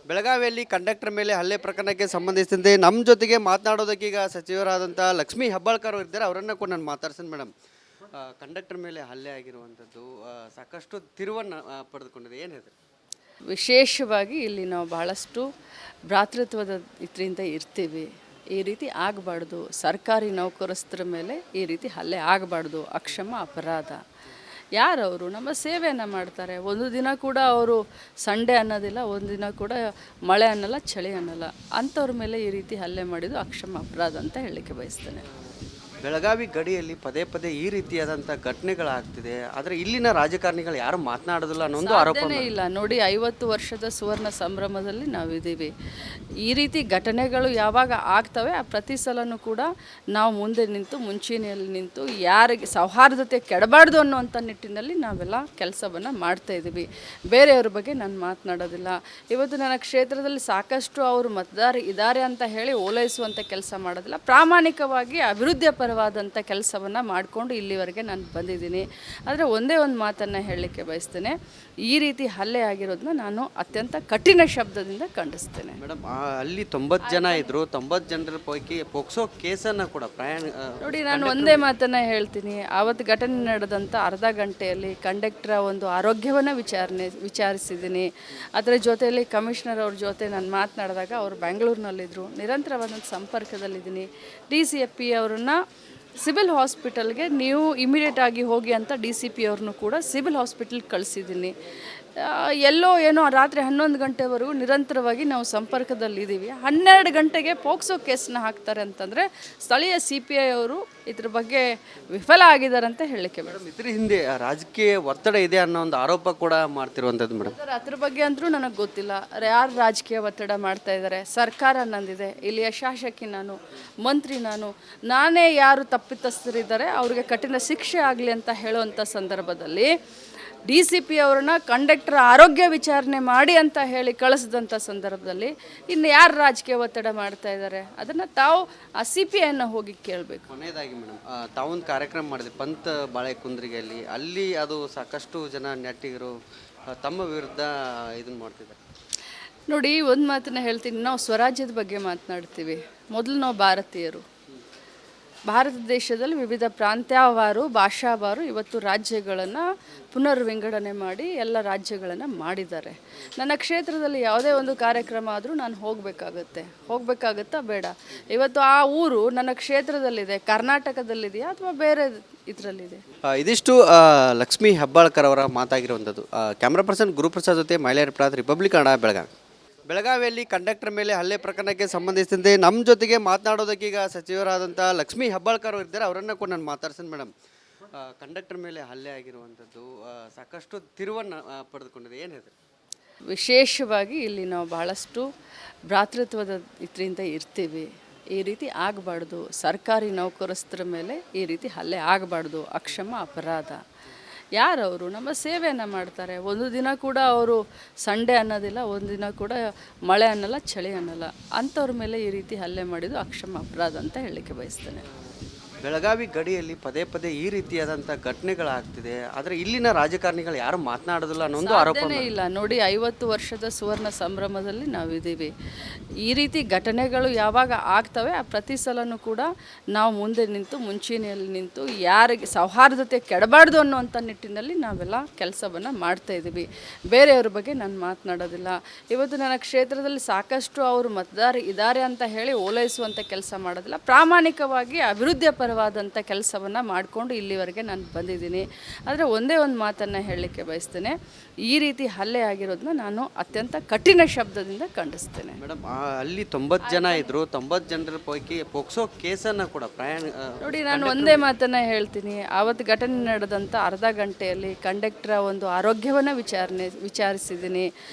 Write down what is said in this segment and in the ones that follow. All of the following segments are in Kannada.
ಬೆಳಗಾವಿಯಲ್ಲಿ ಕಂಡಕ್ಟರ್ ಮೇಲೆ ಹಲ್ಲೆ ಪ್ರಕರಣಕ್ಕೆ ಸಂಬಂಧಿಸಿದಂತೆ ನಮ್ಮ ಜೊತೆಗೆ ಮಾತನಾಡೋದಕ್ಕೀಗ ಸಚಿವರಾದಂಥ ಲಕ್ಷ್ಮೀ ಹೆಬ್ಬಾಳ್ಕರ್ ಅವರು ಇದ್ದಾರೆ. ಅವರನ್ನು ಕೂಡ ನಾನು ಮಾತಾಡ್ತೀನಿ. ಮೇಡಮ್, ಕಂಡಕ್ಟರ್ ಮೇಲೆ ಹಲ್ಲೆ ಆಗಿರುವಂಥದ್ದು ಸಾಕಷ್ಟು ತಿರುವನ್ನು ಪಡೆದುಕೊಂಡಿದೆ, ಏನು ಹೇಳ್ತಾರೆ? ವಿಶೇಷವಾಗಿ ಇಲ್ಲಿ ನಾವು ಬಹಳಷ್ಟು ಭ್ರಾತೃತ್ವದ ಇದರಿಂದ ಇರ್ತೀವಿ. ಈ ರೀತಿ ಆಗಬಾರ್ದು. ಸರ್ಕಾರಿ ನೌಕರಸ್ಥರ ಮೇಲೆ ಈ ರೀತಿ ಹಲ್ಲೆ ಆಗಬಾರ್ದು. ಅಕ್ಷಮ ಅಪರಾಧ. ಯಾರವರು ನಮ್ಮ ಸೇವೆಯನ್ನು ಮಾಡ್ತಾರೆ. ಒಂದು ದಿನ ಕೂಡ ಅವರು ಸಂಡೇ ಅನ್ನೋದಿಲ್ಲ, ಒಂದು ದಿನ ಕೂಡ ಮಳೆ ಅನ್ನಲ್ಲ, ಚಳಿ ಅನ್ನಲ್ಲ. ಅಂಥವ್ರ ಮೇಲೆ ಈ ರೀತಿ ಹಲ್ಲೆ ಮಾಡಿದ್ದು ಅಕ್ಷಮ ಅಪರಾಧ ಅಂತ ಹೇಳಲಿಕ್ಕೆ ಬಯಸ್ತೇನೆ. ಬೆಳಗಾವಿ ಗಡಿಯಲ್ಲಿ ಪದೇ ಪದೇ ಈ ರೀತಿಯಾದಂಥ ಘಟನೆಗಳಾಗ್ತಿದೆ, ಆದರೆ ಇಲ್ಲಿನ ರಾಜಕಾರಣಿಗಳು ಯಾರು ಮಾತನಾಡೋದಿಲ್ಲ ಅನ್ನೋ ಒಂದು ಆರೋಪ ಇಲ್ಲ. ನೋಡಿ, 50 ವರ್ಷದ ಸುವರ್ಣ ಸಂಭ್ರಮದಲ್ಲಿ ನಾವಿದ್ದೀವಿ. ಈ ರೀತಿ ಘಟನೆಗಳು ಯಾವಾಗ ಆಗ್ತವೆ ಆ ಪ್ರತಿ ಸಲನೂ ಕೂಡ ನಾವು ಮುಂದೆ ನಿಂತು ಮುಂಚೂಣಿಯಲ್ಲಿ ನಿಂತು ಯಾರಿಗೆ ಸೌಹಾರ್ದತೆ ಕೆಡಬಾರ್ದು ಅನ್ನುವಂಥ ನಿಟ್ಟಿನಲ್ಲಿ ನಾವೆಲ್ಲ ಕೆಲಸವನ್ನು ಮಾಡ್ತಾಯಿದ್ದೀವಿ. ಬೇರೆಯವ್ರ ಬಗ್ಗೆ ನಾನು ಮಾತನಾಡೋದಿಲ್ಲ. ಇವತ್ತು ನನ್ನ ಕ್ಷೇತ್ರದಲ್ಲಿ ಸಾಕಷ್ಟು ಅವರು ಮತದಾರ ಇದ್ದಾರೆ ಅಂತ ಹೇಳಿ ಓಲೈಸುವಂಥ ಕೆಲಸ ಮಾಡೋದಿಲ್ಲ. ಪ್ರಾಮಾಣಿಕವಾಗಿ ಅಭಿವೃದ್ಧಿ ಪರವಾದಂಥ ಕೆಲಸವನ್ನು ಮಾಡಿಕೊಂಡು ಇಲ್ಲಿವರೆಗೆ ನಾನು ಬಂದಿದ್ದೀನಿ. ಆದರೆ ಒಂದೇ ಒಂದು ಮಾತನ್ನು ಹೇಳಲಿಕ್ಕೆ ಬಯಸ್ತೇನೆ, ಈ ರೀತಿ ಹಲ್ಲೆ ಆಗಿರೋದನ್ನ ನಾನು ಅತ್ಯಂತ ಕಠಿಣ ಶಬ್ದದಿಂದ ಖಂಡಿಸ್ತೇನೆ. ಮೇಡಮ್, ಅಲ್ಲಿ 90 ಜನ ಇದ್ದರು. 90 ಜನರ ಪೈಕಿ ಪೋಕ್ಸೋ ಕೇಸನ್ನು ಕೂಡ ನೋಡಿ, ನಾನು ಒಂದೇ ಮಾತನ್ನು ಹೇಳ್ತೀನಿ. ಆವತ್ತು ಘಟನೆ ನಡೆದಂಥ ಅರ್ಧ ಗಂಟೆಯಲ್ಲಿ ಕಂಡಕ್ಟರ್ ಒಂದು ಆರೋಗ್ಯವನ್ನು ವಿಚಾರಿಸಿದ್ದೀನಿ. ಅದರ ಜೊತೆಯಲ್ಲಿ ಕಮಿಷನರ್ ಅವ್ರ ಜೊತೆ ನಾನು ಮಾತನಾಡಿದಾಗ ಅವರು ಬೆಂಗಳೂರಿನಲ್ಲಿದ್ದರು. ನಿರಂತರವಾದಂಥ ಸಂಪರ್ಕದಲ್ಲಿದ್ದೀನಿ. DCP ಅವರನ್ನು ಸಿವಿಲ್ ಹಾಸ್ಪಿಟಲ್ಗೆ ನೀವು ಇಮಿಡಿಯೇಟಾಗಿ ಹೋಗಿ ಅಂತ DCP ಅವ್ರನ್ನೂ ಕೂಡ ಸಿವಿಲ್ ಹಾಸ್ಪಿಟಲ್ಗೆ ಕಳಿಸಿದ್ದೀನಿ. ಎಲ್ಲೋ ಏನೋ ರಾತ್ರಿ 11 ಗಂಟೆವರೆಗೂ ನಿರಂತರವಾಗಿ ನಾವು ಸಂಪರ್ಕದಲ್ಲಿದ್ದೀವಿ. 12 ಗಂಟೆಗೆ ಪೋಕ್ಸೋ ಕೇಸನ್ನ ಹಾಕ್ತಾರೆ ಅಂತಂದರೆ ಸ್ಥಳೀಯ CPI ಅವರು ಇದ್ರ ಬಗ್ಗೆ ವಿಫಲ ಆಗಿದ್ದಾರೆ ಅಂತ ಹೇಳಲಿಕ್ಕೆ. ಮೇಡಮ್, ಇದ್ರ ಹಿಂದೆ ರಾಜಕೀಯ ಒತ್ತಡ ಇದೆ ಅನ್ನೋ ಒಂದು ಆರೋಪ ಕೂಡ ಮಾಡ್ತಿರುವಂಥದ್ದು. ಮೇಡಮ್, ಅದ್ರ ಬಗ್ಗೆ ಅಂತೂ ನನಗೆ ಗೊತ್ತಿಲ್ಲ. ಯಾರು ರಾಜಕೀಯ ಒತ್ತಡ ಮಾಡ್ತಾ ಇದ್ದಾರೆ? ಸರ್ಕಾರ ನಂದಿದೆ, ಇಲ್ಲಿಯ ಶಾಸಕಿ ನಾನು, ಮಂತ್ರಿ ನಾನೇ ಯಾರು ತಪ್ಪಿತಸ್ಥರಿದ್ದಾರೆ ಅವ್ರಿಗೆ ಕಠಿಣ ಶಿಕ್ಷೆ ಆಗಲಿ ಅಂತ ಹೇಳುವಂಥ ಸಂದರ್ಭದಲ್ಲಿ DCP ಅವರನ್ನ ಕಂಡಕ್ಟರ್ ಆರೋಗ್ಯ ವಿಚಾರಣೆ ಮಾಡಿ ಅಂತ ಹೇಳಿ ಕಳಿಸಿದಂಥ ಸಂದರ್ಭದಲ್ಲಿ ಇನ್ನು ಯಾರು ರಾಜಕೀಯ ಒತ್ತಡ ಮಾಡ್ತಾ ಇದ್ದಾರೆ ಅದನ್ನು ತಾವು ಆ CPIನ ಹೋಗಿ ಕೇಳಬೇಕು. ಕೊನೆಯದಾಗಿ ಮೇಡಮ್, ತಾವೊಂದು ಕಾರ್ಯಕ್ರಮ ಮಾಡಿದೆ ಪಂತ್ ಬಾಳೆಕುಂದ್ರಿಗೆಯಲ್ಲಿ. ಅಲ್ಲಿ ಅದು ಸಾಕಷ್ಟು ಜನ ನೆಟ್ಟಿಗರು ತಮ್ಮ ವಿರುದ್ಧ ಇದನ್ನು ಮಾಡ್ತಿದ್ದಾರೆ. ನೋಡಿ, ಒಂದು ಮಾತನ್ನ ಹೇಳ್ತೀನಿ. ನಾವು ಸ್ವರಾಜ್ಯದ ಬಗ್ಗೆ ಮಾತನಾಡ್ತೀವಿ. ಮೊದಲು ನಾವು ಭಾರತೀಯರು. ಭಾರತ ದೇಶದಲ್ಲಿ ವಿವಿಧ ಪ್ರಾಂತ್ಯವಾರು ಭಾಷಾವಾರು ಇವತ್ತು ರಾಜ್ಯಗಳನ್ನು ಪುನರ್ವಿಂಗಡಣೆ ಮಾಡಿ ಎಲ್ಲ ರಾಜ್ಯಗಳನ್ನು ಮಾಡಿದ್ದಾರೆ. ನನ್ನ ಕ್ಷೇತ್ರದಲ್ಲಿ ಯಾವುದೇ ಒಂದು ಕಾರ್ಯಕ್ರಮ ಆದರೂ ನಾನು ಹೋಗಬೇಕಾಗುತ್ತಾ ಬೇಡ? ಇವತ್ತು ಆ ಊರು ನನ್ನ ಕ್ಷೇತ್ರದಲ್ಲಿದೆ, ಕರ್ನಾಟಕದಲ್ಲಿದೆಯಾ ಅಥವಾ ಬೇರೆ ಇದರಲ್ಲಿದೆ? ಇದಿಷ್ಟು ಲಕ್ಷ್ಮೀ ಹೆಬ್ಬಾಳ್ಕರ್ ಅವರ ಮಾತಾಗಿರುವಂಥದ್ದು. ಕ್ಯಾಮ್ರಾ ಪರ್ಸನ್ ಗುರುಪ್ರಸಾದ್ ಜೊತೆ ಮಹಿಳೆಯರ ಪ್ರಾತ್ ರಿಪಬ್ಲಿಕ್ ಕನ್ನಡ, ಬೆಳಗಾವಿ. ಬೆಳಗಾವಿಯಲ್ಲಿ ಕಂಡಕ್ಟರ್ ಮೇಲೆ ಹಲ್ಲೆ ಪ್ರಕರಣಕ್ಕೆ ಸಂಬಂಧಿಸಿದಂತೆ ನಮ್ಮ ಜೊತೆಗೆ ಮಾತನಾಡೋದಕ್ಕೀಗ ಸಚಿವರಾದಂಥ ಲಕ್ಷ್ಮೀ ಹೆಬ್ಬಾಳ್ಕರ್ ಅವರು ಇದ್ದಾರೆ. ಅವರನ್ನು ಕೂಡ ನಾನು ಮಾತಾಡ್ತೀನಿ. ಮೇಡಮ್, ಕಂಡಕ್ಟರ್ ಮೇಲೆ ಹಲ್ಲೆ ಆಗಿರುವಂಥದ್ದು ಸಾಕಷ್ಟು ತಿರುವನ್ನು ಪಡೆದುಕೊಂಡಿದೆ, ಏನು ಹೇಳ್ತಾರೆ? ವಿಶೇಷವಾಗಿ ಇಲ್ಲಿ ನಾವು ಬಹಳಷ್ಟು ಭ್ರಾತೃತ್ವದ ಇದರಿಂದ ಇರ್ತೀವಿ. ಈ ರೀತಿ ಆಗಬಾರ್ದು. ಸರ್ಕಾರಿ ನೌಕರಸ್ಥರ ಮೇಲೆ ಈ ರೀತಿ ಹಲ್ಲೆ ಆಗಬಾರ್ದು. ಅಕ್ಷಮ ಅಪರಾಧ. ಯಾರವರು ನಮ್ಮ ಸೇವೆಯನ್ನು ಮಾಡ್ತಾರೆ. ಒಂದು ದಿನ ಕೂಡ ಅವರು ಸಂಡೇ ಅನ್ನೋದಿಲ್ಲ, ಒಂದು ದಿನ ಕೂಡ ಮಳೆ ಅನ್ನಲ್ಲ, ಚಳಿ ಅನ್ನಲ್ಲ. ಅಂಥವ್ರ ಮೇಲೆ ಈ ರೀತಿ ಹಲ್ಲೆ ಮಾಡಿದ್ದು ಅಕ್ಷಮ ಅಪರಾಧ ಅಂತ ಹೇಳಲಿಕ್ಕೆ ಬಯಸ್ತೇನೆ. ಬೆಳಗಾವಿ ಗಡಿಯಲ್ಲಿ ಪದೇ ಪದೇ ಈ ರೀತಿಯಾದಂಥ ಘಟನೆಗಳಾಗ್ತಿದೆ, ಆದರೆ ಇಲ್ಲಿನ ರಾಜಕಾರಣಿಗಳು ಯಾರು ಮಾತನಾಡೋದಿಲ್ಲ ಅನ್ನೋ ಒಂದು ಆರೋಪ ಇಲ್ಲ. ನೋಡಿ, 50 ವರ್ಷದ ಸುವರ್ಣ ಸಂಭ್ರಮದಲ್ಲಿ ನಾವಿದ್ದೀವಿ. ಈ ರೀತಿ ಘಟನೆಗಳು ಯಾವಾಗ ಆಗ್ತವೆ ಆ ಪ್ರತಿ ಸಲನೂ ಕೂಡ ನಾವು ಮುಂದೆ ನಿಂತು ಮುಂಚೂಣಿಯಲ್ಲಿ ನಿಂತು ಯಾರಿಗೆ ಸೌಹಾರ್ದತೆ ಕೆಡಬಾರ್ದು ಅನ್ನುವಂಥ ನಿಟ್ಟಿನಲ್ಲಿ ನಾವೆಲ್ಲ ಕೆಲಸವನ್ನು ಮಾಡ್ತಾಯಿದ್ದೀವಿ. ಬೇರೆಯವ್ರ ಬಗ್ಗೆ ನಾನು ಮಾತನಾಡೋದಿಲ್ಲ. ಇವತ್ತು ನನ್ನ ಕ್ಷೇತ್ರದಲ್ಲಿ ಸಾಕಷ್ಟು ಅವರು ಮತದಾರ ಇದ್ದಾರೆ ಅಂತ ಹೇಳಿ ಓಲೈಸುವಂಥ ಕೆಲಸ ಮಾಡೋದಿಲ್ಲ. ಪ್ರಾಮಾಣಿಕವಾಗಿ ಅಭಿವೃದ್ಧಿ ಪರವಾದಂಥ ಕೆಲಸವನ್ನು ಮಾಡಿಕೊಂಡು ಇಲ್ಲಿವರೆಗೆ ನಾನು ಬಂದಿದ್ದೀನಿ. ಆದರೆ ಒಂದೇ ಒಂದು ಮಾತನ್ನು ಹೇಳಲಿಕ್ಕೆ ಬಯಸ್ತೇನೆ, ಈ ರೀತಿ ಹಲ್ಲೆ ಆಗಿರೋದನ್ನ ನಾನು ಅತ್ಯಂತ ಕಠಿಣ ಶಬ್ದದಿಂದ ಖಂಡಿಸ್ತೇನೆ. ಮೇಡಮ್, ಅಲ್ಲಿ 90 ಜನ ಇದ್ದರು. 90 ಜನರ ಪೈಕಿ ಪೋಕ್ಸೋ ಕೇಸನ್ನು ಕೂಡ ನೋಡಿ, ನಾನು ಒಂದೇ ಮಾತನ್ನು ಹೇಳ್ತೀನಿ. ಆವತ್ತು ಘಟನೆ ನಡೆದಂಥ ಅರ್ಧ ಗಂಟೆಯಲ್ಲಿ ಕಂಡಕ್ಟರ್ ಒಂದು ಆರೋಗ್ಯವನ್ನು ವಿಚಾರಿಸಿದ್ದೀನಿ.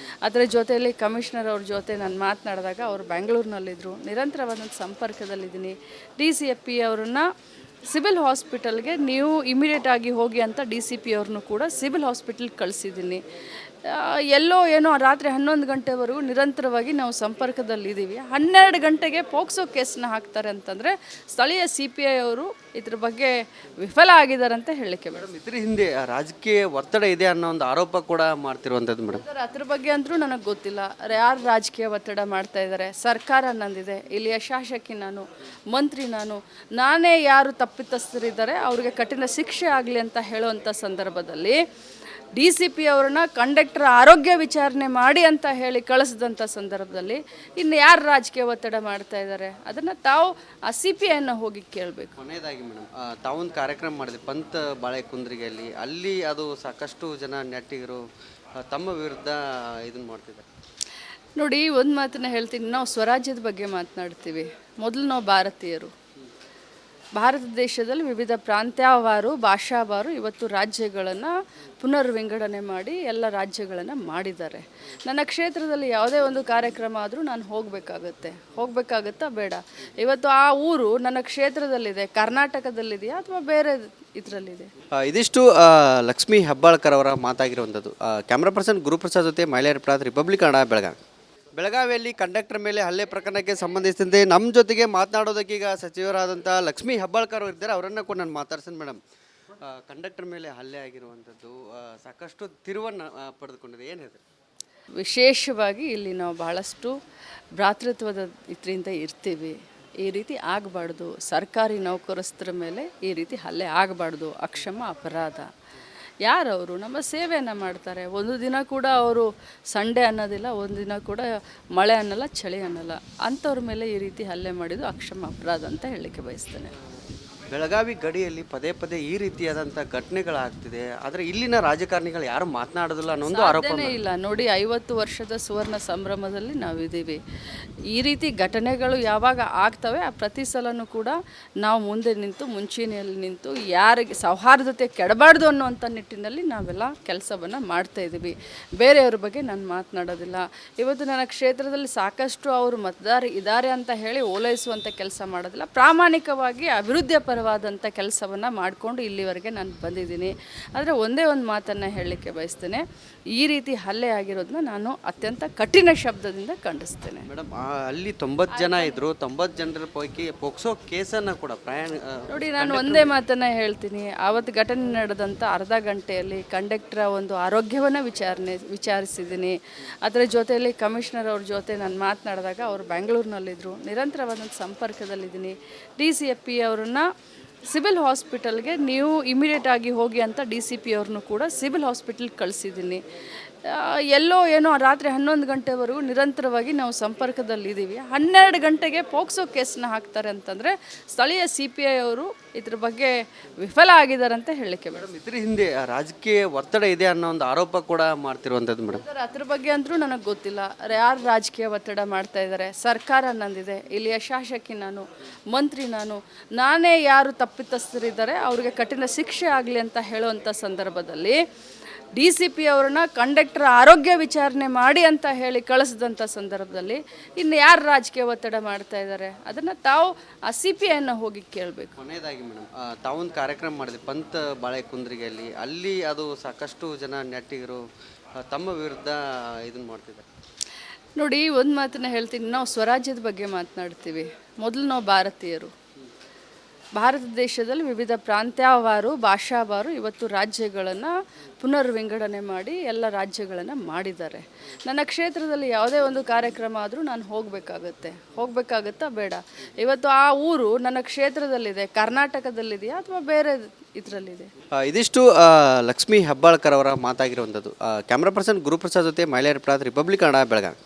ಅದರ ಜೊತೆಯಲ್ಲಿ ಕಮಿಷನರ್ ಅವ್ರ ಜೊತೆ ನಾನು ಮಾತನಾಡಿದಾಗ ಅವರು ಬೆಂಗಳೂರಿನಲ್ಲಿದ್ದರು. ನಿರಂತರವಾದಂಥ ಸಂಪರ್ಕದಲ್ಲಿದ್ದೀನಿ. DCP ಅವರನ್ನು ಸಿವಿಲ್ ಹಾಸ್ಪಿಟಲ್ಗೆ ನೀವು ಇಮಿಡಿಯೇಟಾಗಿ ಹೋಗಿ ಅಂತ DCP ಅವ್ರನ್ನೂ ಕೂಡ ಸಿವಿಲ್ ಹಾಸ್ಪಿಟಲ್ಗೆ ಕಳಿಸಿದ್ದೀನಿ. ಎಲ್ಲೋ ಏನೋ ರಾತ್ರಿ 11 ಗಂಟೆವರೆಗೂ ನಿರಂತರವಾಗಿ ನಾವು ಸಂಪರ್ಕದಲ್ಲಿದ್ದೀವಿ. 12 ಗಂಟೆಗೆ ಪೋಕ್ಸೋ ಕೇಸನ್ನ ಹಾಕ್ತಾರೆ ಅಂತಂದರೆ ಸ್ಥಳೀಯ CPI ಅವರು ಇದ್ರ ಬಗ್ಗೆ ವಿಫಲ ಆಗಿದ್ದಾರೆ ಅಂತ ಹೇಳಲಿಕ್ಕೆ ಬೇಡ. ಮೇಡಮ್, ಇದ್ರ ಹಿಂದೆ ರಾಜಕೀಯ ಒತ್ತಡ ಇದೆ ಅನ್ನೋ ಒಂದು ಆರೋಪ ಕೂಡ ಮಾಡ್ತಿರುವಂಥದ್ದು ಮೇಡಮ್. ಅದ್ರ ಬಗ್ಗೆ ಅಂತೂ ನನಗೆ ಗೊತ್ತಿಲ್ಲ. ಯಾರು ರಾಜಕೀಯ ಒತ್ತಡ ಮಾಡ್ತಾ ಇದ್ದಾರೆ? ಸರ್ಕಾರ ನಂದಿದೆ, ಇಲ್ಲಿಯ ಶಾಸಕಿ ನಾನು, ಮಂತ್ರಿ ನಾನೇ ಯಾರು ತಪ್ಪಿತಸ್ಥರಿದ್ದಾರೆ ಅವ್ರಿಗೆ ಕಠಿಣ ಶಿಕ್ಷೆ ಆಗಲಿ ಅಂತ ಹೇಳುವಂಥ ಸಂದರ್ಭದಲ್ಲಿ DCP ಅವ್ರನ್ನ ಕಂಡಕ್ಟರ್ ಆರೋಗ್ಯ ವಿಚಾರಣೆ ಮಾಡಿ ಅಂತ ಹೇಳಿ ಕಳಿಸಿದಂಥ ಸಂದರ್ಭದಲ್ಲಿ ಇನ್ನು ಯಾರು ರಾಜಕೀಯ ಒತ್ತಡ ಮಾಡ್ತಾ ಇದ್ದಾರೆ ಅದನ್ನು ತಾವು ಆ CPIನ ಹೋಗಿ ಕೇಳಬೇಕು. ಕೊನೆಯದಾಗಿ ಮೇಡಮ್, ತಾವೊಂದು ಕಾರ್ಯಕ್ರಮ ಮಾಡಿದೆ ಪಂತ್ ಬಾಳೆಕುಂದ್ರಿಗೆಯಲ್ಲಿ, ಅಲ್ಲಿ ಅದು ಸಾಕಷ್ಟು ಜನ ನೆಟ್ಟಿಗರು ತಮ್ಮ ವಿರುದ್ಧ ಇದನ್ನು ಮಾಡ್ತಿದ್ದಾರೆ. ನೋಡಿ, ಒಂದು ಮಾತನ್ನ ಹೇಳ್ತೀನಿ, ನಾವು ಸ್ವರಾಜ್ಯದ ಬಗ್ಗೆ ಮಾತನಾಡ್ತೀವಿ. ಮೊದಲು ನಾವು ಭಾರತೀಯರು. ಭಾರತ ದೇಶದಲ್ಲಿ ವಿವಿಧ ಪ್ರಾಂತ್ಯವಾರು ಭಾಷಾವಾರು ಇವತ್ತು ರಾಜ್ಯಗಳನ್ನು ಪುನರ್ವಿಂಗಡಣೆ ಮಾಡಿ ಎಲ್ಲ ರಾಜ್ಯಗಳನ್ನು ಮಾಡಿದ್ದಾರೆ. ನನ್ನ ಕ್ಷೇತ್ರದಲ್ಲಿ ಯಾವುದೇ ಒಂದು ಕಾರ್ಯಕ್ರಮ ಆದರೂ ನಾನು ಹೋಗಬೇಕಾಗುತ್ತಾ ಬೇಡ? ಇವತ್ತು ಆ ಊರು ನನ್ನ ಕ್ಷೇತ್ರದಲ್ಲಿದೆ, ಕರ್ನಾಟಕದಲ್ಲಿದೆಯಾ ಅಥವಾ ಬೇರೆ ಇದರಲ್ಲಿದೆ? ಇದಿಷ್ಟು ಲಕ್ಷ್ಮೀ ಹೆಬ್ಬಾಳ್ಕರ್ ಅವರ ಮಾತಾಗಿರುವಂಥದ್ದು. ಕ್ಯಾಮ್ರಾ ಪರ್ಸನ್ ಗುರುಪ್ರಸಾದ್ ಜೊತೆ ಮೈಲಾರಿ ಪ್ರಸಾದ್, ರಿಪಬ್ಲಿಕ್ ಕನ್ನಡ, ಬೆಳಗಾವಿ. ಬೆಳಗಾವಿಯಲ್ಲಿ ಕಂಡಕ್ಟರ್ ಮೇಲೆ ಹಲ್ಲೆ ಪ್ರಕರಣಕ್ಕೆ ಸಂಬಂಧಿಸಿದಂತೆ ನಮ್ಮ ಜೊತೆಗೆ ಮಾತನಾಡೋದಕ್ಕೀಗ ಸಚಿವರಾದಂಥ ಲಕ್ಷ್ಮೀ ಹೆಬ್ಬಾಳ್ಕರ್ ಅವರು ಇದ್ದಾರೆ. ಅವರನ್ನು ಕೂಡ ನಾನು ಮಾತಾಡ್ತೀನಿ. ಮೇಡಮ್, ಕಂಡಕ್ಟರ್ ಮೇಲೆ ಹಲ್ಲೆ ಆಗಿರುವಂಥದ್ದು ಸಾಕಷ್ಟು ತಿರುವನ್ನು ಪಡೆದುಕೊಂಡಿದೆ, ಏನು ಹೇಳ್ತಾರೆ? ವಿಶೇಷವಾಗಿ ಇಲ್ಲಿ ನಾವು ಬಹಳಷ್ಟು ಭ್ರಾತೃತ್ವದ ಇದರಿಂದ ಇರ್ತೀವಿ. ಈ ರೀತಿ ಆಗಬಾರ್ದು. ಸರ್ಕಾರಿ ನೌಕರಸ್ಥರ ಮೇಲೆ ಈ ರೀತಿ ಹಲ್ಲೆ ಆಗಬಾರ್ದು. ಅಕ್ಷಮ ಅಪರಾಧ. ಯಾರವರು ನಮ್ಮ ಸೇವೆಯನ್ನು ಮಾಡ್ತಾರೆ. ಒಂದು ದಿನ ಕೂಡ ಅವರು ಸಂಡೇ ಅನ್ನೋದಿಲ್ಲ, ಒಂದು ದಿನ ಕೂಡ ಮಳೆ ಅನ್ನಲ್ಲ, ಚಳಿ ಅನ್ನಲ್ಲ. ಅಂಥವ್ರ ಮೇಲೆ ಈ ರೀತಿ ಹಲ್ಲೆ ಮಾಡಿದ್ದು ಅಕ್ಷಮ ಅಪರಾಧ ಅಂತ ಹೇಳಲಿಕ್ಕೆ ಬಯಸ್ತೇನೆ. ಬೆಳಗಾವಿ ಗಡಿಯಲ್ಲಿ ಪದೇ ಪದೇ ಈ ರೀತಿಯಾದಂಥ ಘಟನೆಗಳಾಗ್ತಿದೆ, ಆದರೆ ಇಲ್ಲಿನ ರಾಜಕಾರಣಿಗಳು ಯಾರು ಮಾತನಾಡೋದಿಲ್ಲ ಅನ್ನೋ ಒಂದು ಆರೋಪ ಇಲ್ಲ. ನೋಡಿ, 50 ವರ್ಷದ ಸುವರ್ಣ ಸಂಭ್ರಮದಲ್ಲಿ ನಾವಿದ್ದೀವಿ. ಈ ರೀತಿ ಘಟನೆಗಳು ಯಾವಾಗ ಆಗ್ತವೆ ಆ ಪ್ರತಿ ಸಲನೂ ಕೂಡ ನಾವು ಮುಂದೆ ನಿಂತು ಮುಂಚೂಣಿಯಲ್ಲಿ ನಿಂತು ಯಾರಿಗೆ ಸೌಹಾರ್ದತೆ ಕೆಡಬಾರ್ದು ಅನ್ನುವಂಥ ನಿಟ್ಟಿನಲ್ಲಿ ನಾವೆಲ್ಲ ಕೆಲಸವನ್ನು ಮಾಡ್ತಾಯಿದ್ದೀವಿ. ಬೇರೆಯವ್ರ ಬಗ್ಗೆ ನಾನು ಮಾತನಾಡೋದಿಲ್ಲ. ಇವತ್ತು ನನ್ನ ಕ್ಷೇತ್ರದಲ್ಲಿ ಸಾಕಷ್ಟು ಅವರು ಮತದಾರ ಇದ್ದಾರೆ ಅಂತ ಹೇಳಿ ಓಲೈಸುವಂಥ ಕೆಲಸ ಮಾಡೋದಿಲ್ಲ. ಪ್ರಾಮಾಣಿಕವಾಗಿ ಅಭಿವೃದ್ಧಿ ಪರವಾದಂಥ ಕೆಲಸವನ್ನು ಮಾಡಿಕೊಂಡು ಇಲ್ಲಿವರೆಗೆ ನಾನು ಬಂದಿದ್ದೀನಿ. ಆದರೆ ಒಂದೇ ಒಂದು ಮಾತನ್ನು ಹೇಳಲಿಕ್ಕೆ ಬಯಸ್ತೇನೆ, ಈ ರೀತಿ ಹಲ್ಲೆ ಆಗಿರೋದನ್ನ ನಾನು ಅತ್ಯಂತ ಕಠಿಣ ಶಬ್ದದಿಂದ ಖಂಡಿಸ್ತೇನೆ. ಮೇಡಮ್, ಅಲ್ಲಿ 90 ಜನ ಇದ್ದರು. 90 ಜನರ ಪೈಕಿ ಪೋಕ್ಸೋ ಕೇಸನ್ನು ಕೂಡ ನೋಡಿ, ನಾನು ಒಂದೇ ಮಾತನ್ನು ಹೇಳ್ತೀನಿ. ಆವತ್ತು ಘಟನೆ ನಡೆದಂಥ ಅರ್ಧ ಗಂಟೆಯಲ್ಲಿ ಕಂಡಕ್ಟರ್ ಒಂದು ಆರೋಗ್ಯವನ್ನು ವಿಚಾರಿಸಿದ್ದೀನಿ. ಅದರ ಜೊತೆಯಲ್ಲಿ ಕಮಿಷನರ್ ಅವ್ರ ಜೊತೆ ನಾನು ಮಾತನಾಡಿದಾಗ ಅವರು ಬೆಂಗಳೂರಿನಲ್ಲಿದ್ದರು. ನಿರಂತರವಾದಂಥ ಸಂಪರ್ಕದಲ್ಲಿದ್ದೀನಿ. DCP ಅವರನ್ನು ಸಿವಿಲ್ ಹಾಸ್ಪಿಟಲ್ಗೆ ನೀವು ಇಮಿಡಿಯೇಟಾಗಿ ಹೋಗಿ ಅಂತ DCP ಅವ್ರನ್ನೂ ಕೂಡ ಸಿವಿಲ್ ಹಾಸ್ಪಿಟಲ್ಗೆ ಕಳಿಸಿದ್ದೀನಿ. ಎಲ್ಲೋ ಏನೋ ರಾತ್ರಿ 11 ಗಂಟೆವರೆಗೂ ನಿರಂತರವಾಗಿ ನಾವು ಸಂಪರ್ಕದಲ್ಲಿದ್ದೀವಿ. 12 ಗಂಟೆಗೆ ಪೋಕ್ಸೋ ಕೇಸನ್ನ ಹಾಕ್ತಾರೆ ಅಂತಂದರೆ ಸ್ಥಳೀಯ CPI ಅವರು ಇದ್ರ ಬಗ್ಗೆ ವಿಫಲ ಆಗಿದ್ದಾರೆ ಅಂತ ಹೇಳಲಿಕ್ಕೆ ಬೇಡ. ಇದ್ರ ಹಿಂದೆ ರಾಜಕೀಯ ಒತ್ತಡ ಇದೆ ಅನ್ನೋ ಒಂದು ಆರೋಪ ಕೂಡ ಮಾಡ್ತಿರುವಂಥದ್ದು ಮೇಡಮ್. ಅದ್ರ ಬಗ್ಗೆ ಅಂತೂ ನನಗೆ ಗೊತ್ತಿಲ್ಲ. ಯಾರು ರಾಜಕೀಯ ಒತ್ತಡ ಮಾಡ್ತಾ ಇದ್ದಾರೆ? ಸರ್ಕಾರ ನಂದಿದೆ, ಇಲ್ಲಿಯ ಶಾಸಕಿ ನಾನು, ಮಂತ್ರಿ ನಾನೇ ಯಾರು ತಪ್ಪಿತಸ್ಥರಿದ್ದಾರೆ ಅವ್ರಿಗೆ ಕಠಿಣ ಶಿಕ್ಷೆ ಆಗಲಿ ಅಂತ ಹೇಳುವಂಥ ಸಂದರ್ಭದಲ್ಲಿ DCP ಅವ್ರನ್ನ ಕಂಡಕ್ಟರ್ ಆರೋಗ್ಯ ವಿಚಾರಣೆ ಮಾಡಿ ಅಂತ ಹೇಳಿ ಕಳಿಸಿದಂಥ ಸಂದರ್ಭದಲ್ಲಿ ಇನ್ನು ಯಾರು ರಾಜಕೀಯ ಒತ್ತಡ ಮಾಡ್ತಾ ಇದ್ದಾರೆ ಅದನ್ನು ತಾವು ಆ CPIನ ಹೋಗಿ ಕೇಳಬೇಕು. ಕೊನೆಯದಾಗಿ ಮೇಡಮ್, ತಾವೊಂದು ಕಾರ್ಯಕ್ರಮ ಮಾಡಿದೆ ಪಂತ್ ಬಾಳೆಕುಂದ್ರಿಗೆಯಲ್ಲಿ, ಅಲ್ಲಿ ಅದು ಸಾಕಷ್ಟು ಜನ ನೆಟ್ಟಿಗರು ತಮ್ಮ ವಿರುದ್ಧ ಇದನ್ನು ಮಾಡ್ತಿದ್ದಾರೆ. ನೋಡಿ, ಒಂದು ಮಾತನ್ನ ಹೇಳ್ತೀನಿ, ನಾವು ಸ್ವರಾಜ್ಯದ ಬಗ್ಗೆ ಮಾತನಾಡ್ತೀವಿ. ಮೊದಲು ನಾವು ಭಾರತೀಯರು. ಭಾರತ ದೇಶದಲ್ಲಿ ವಿವಿಧ ಪ್ರಾಂತ್ಯವಾರು ಭಾಷಾವಾರು ಇವತ್ತು ರಾಜ್ಯಗಳನ್ನು ಪುನರ್ವಿಂಗಡಣೆ ಮಾಡಿ ಎಲ್ಲ ರಾಜ್ಯಗಳನ್ನು ಮಾಡಿದ್ದಾರೆ. ನನ್ನ ಕ್ಷೇತ್ರದಲ್ಲಿ ಯಾವುದೇ ಒಂದು ಕಾರ್ಯಕ್ರಮ ಆದರೂ ನಾನು ಹೋಗಬೇಕಾಗುತ್ತಾ ಬೇಡ? ಇವತ್ತು ಆ ಊರು ನನ್ನ ಕ್ಷೇತ್ರದಲ್ಲಿದೆ, ಕರ್ನಾಟಕದಲ್ಲಿದೆಯಾ ಅಥವಾ ಬೇರೆ ಇದರಲ್ಲಿದೆ? ಇದಿಷ್ಟು ಲಕ್ಷ್ಮೀ ಹೆಬ್ಬಾಳ್ಕರ್ ಅವರ ಮಾತಾಗಿರುವಂಥದ್ದು. ಕ್ಯಾಮ್ರಾ ಪರ್ಸನ್ ಗುರುಪ್ರಸಾದ್ ಜೊತೆ ಮೈಲಾರಿ ಪ್ರಸಾದ್, ರಿಪಬ್ಲಿಕ್ ಕನ್ನಡ, ಬೆಳಗಾವಿ.